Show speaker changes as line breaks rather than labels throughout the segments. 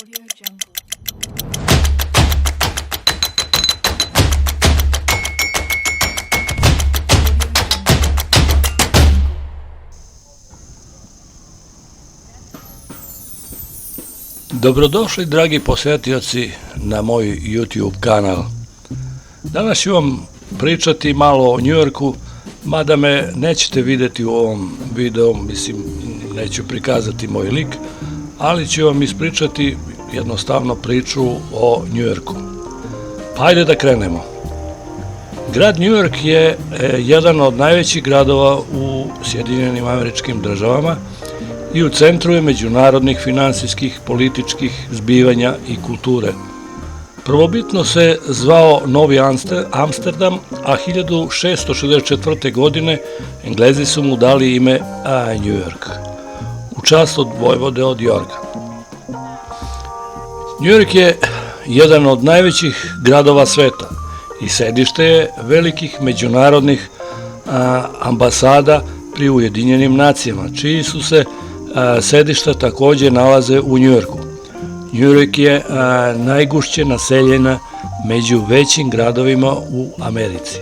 Audio Jungle.
Dobrodošli, dragi posjetioci, na moj YouTube kanal. Danas ću vam pričati malo o Njujorku, mada me nećete vidjeti u ovom videu, mislim, neću prikazati moj lik, ali ću vam ispričati jednostavno priču o Njujorku. Pa ajde da krenemo. Grad Njujork je jedan od najvećih gradova u Sjedinjenim Američkim Državama i u centru je međunarodnih finansijskih, političkih zbivanja i kulture. Prvobitno se zvao Novi Amsterdam, a 1664. godine Englezi su mu dali ime New York, u čast od vojvode od Yorka. New York je jedan od najvećih gradova sveta i sedište je velikih međunarodnih ambasada pri Ujedinjenim nacijama, čiji su se sedišta također nalaze u Njujorku. Njujork je najgušće naseljena među većim gradovima u Americi.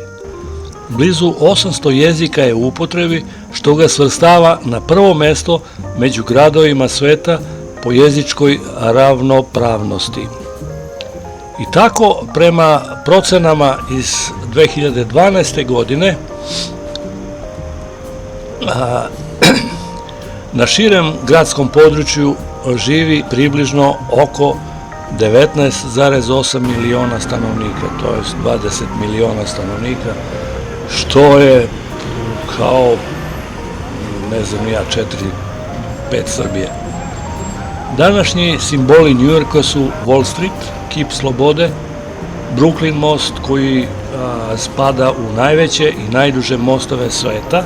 Blizu 800 jezika je u upotrebi, što ga svrstava na prvo mesto među gradovima sveta po jezičkoj ravnopravnosti. I tako, prema procenama iz 2012. godine, na širem gradskom području živi približno oko 19,8 miliona stanovnika, to je 20 miliona stanovnika, što je kao, ne znam ja, 4-5 Srbije. Današnji simboli Njujorka su Wall Street, kip slobode, Brooklyn most koji spada u najveće i najduže mostove sveta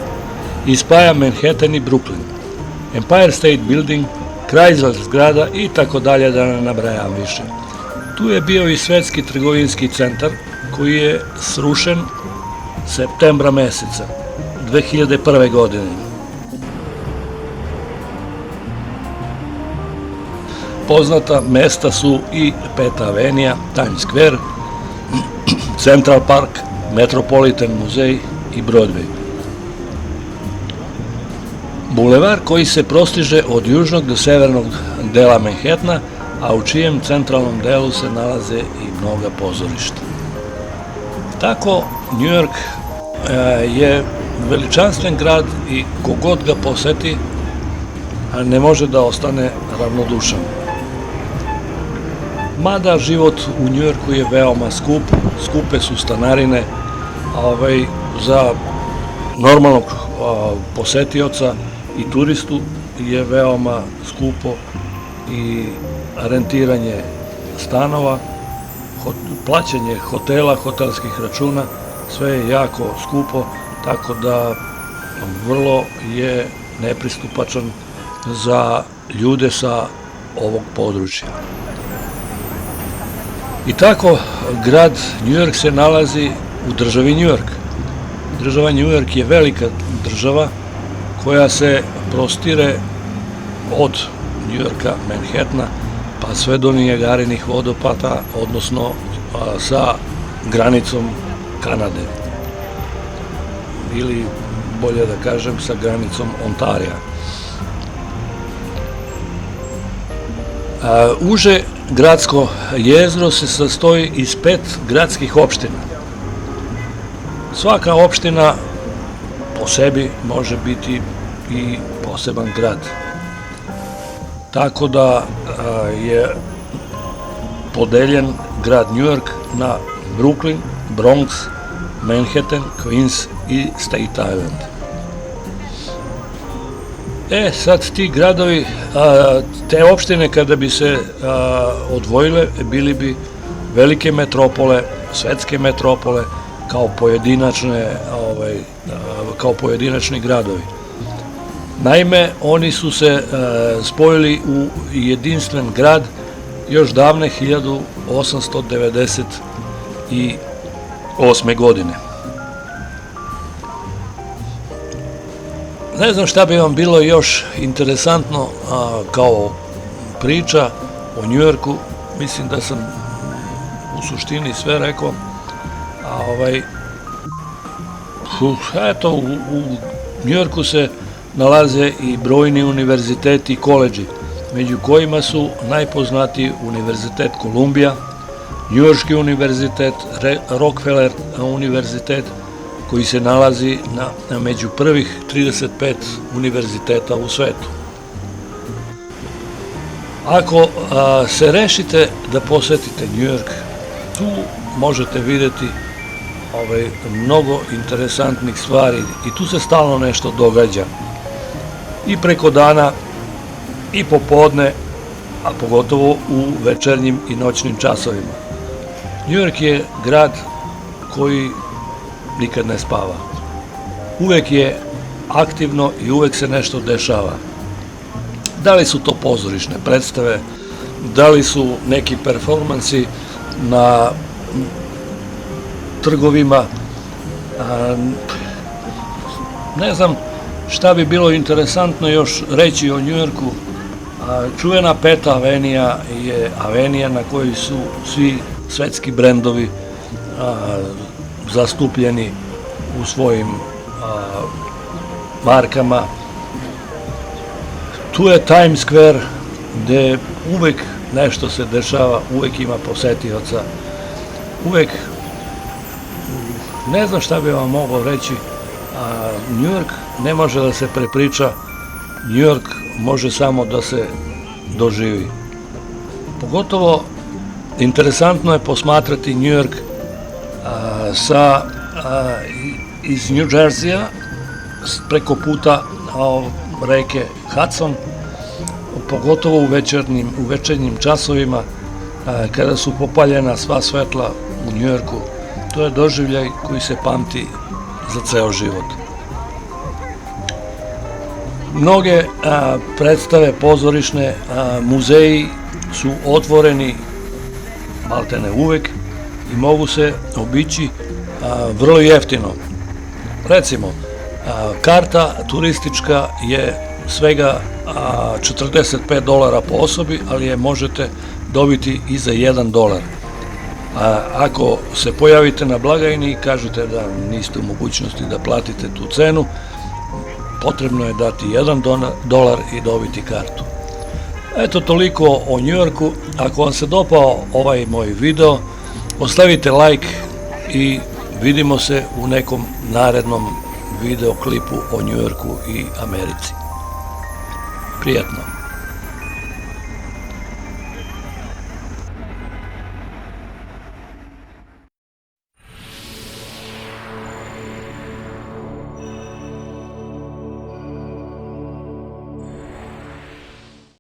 i spaja Manhattan i Brooklyn, Empire State Building, Chrysler zgrada i tako dalje, da ne nabrajam više. Tu je bio i svetski trgovinski centar koji je srušen septembra meseca 2001. godine. Poznata mesta su i Peta Avenija, Times Square, Central Park, Metropolitan muzej i Broadway. Bulevar koji se prostiže od južnog do severnog dela Manhattana, a u čijem centralnom delu se nalaze i mnoga pozorišta. Tako, New York je veličanstven grad i kogod ga poseti ne može da ostane ravnodušan. Mada život u New Yorku je veoma skup, skupe su stanarine, za normalnog posetioca i turistu je veoma skupo i rentiranje stanova, plaćanje hotela, hotelskih računa, sve je jako skupo, tako da vrlo je nepristupačan za ljude sa ovog područja. I tako, grad New York se nalazi u državi New York. Država New York je velika država koja se prostire od New Yorka, Manhattana, pa sve do Nijagarinih vodopada, odnosno sa granicom Kanade. Ili, bolje da kažem, sa granicom Ontarija. Uže gradsko jezgro se sastoji iz 5 gradskih opština. Svaka opština po sebi može biti i poseban grad. Tako da je podeljen grad New York na Brooklyn, Bronx, Manhattan, Queens i Staten Island. Sad ti gradovi, te opštine kada bi se odvojile, bili bi velike metropole, svetske metropole, kao pojedinačni gradovi. Naime, oni su se spojili u jedinstven grad još davne 1898. godine. Ne znam šta bi vam bilo još interesantno kao priča o Njujorku, mislim da sam u suštini sve rekao. Eto, u Njujorku se nalaze i brojni univerziteti i koledži, među kojima su najpoznatiji Univerzitet Kolumbija, Njujorški univerzitet, Rockefeller univerzitet, koji se nalazi među prvih 35 univerziteta u svetu. Ako se rešite da posetite Njujork, tu možete videti mnogo interesantnih stvari i tu se stalno nešto događa. I preko dana, i popodne, a pogotovo u večernjim i noćnim časovima. Njujork je grad koji nikad ne spava. Uvek je aktivno i uvek se nešto dešava. Da li su to pozorišne predstave, da li su neki performansi na trgovima, ne znam šta bi bilo interesantno još reći o Njujorku. Čuvena Peta avenija je avenija na kojoj su svi svetski brendovi zastupljeni u svojim markama. Tu je Times Square, gde uvek nešto se dešava, uvek ima posetioca, uvek, ne znam šta bi vam mogao reći, Njujork ne može da se prepriča, Njujork može samo da se doživi. Pogotovo interesantno je posmatrati Njujork iz New Jersey-a preko puta reke Hudson, pogotovo u večernjim časovima kada su popaljena sva svetla u Njujorku. To je doživljaj koji se pamti za ceo život. Mnoge predstave pozorišne, muzeji su otvoreni maltene uvek i mogu se obići vrlo jeftino. Recimo, karta turistička je svega $45 po osobi, ali je možete dobiti i za $1. Ako se pojavite na blagajni i kažete da niste u mogućnosti da platite tu cenu, potrebno je dati $1 i dobiti kartu. Eto, toliko o Njujorku. Ako vam se dopao ovaj moj video, ostavite like i vidimo se u nekom narednom videoklipu o Njujorku i Americi. Prijatno!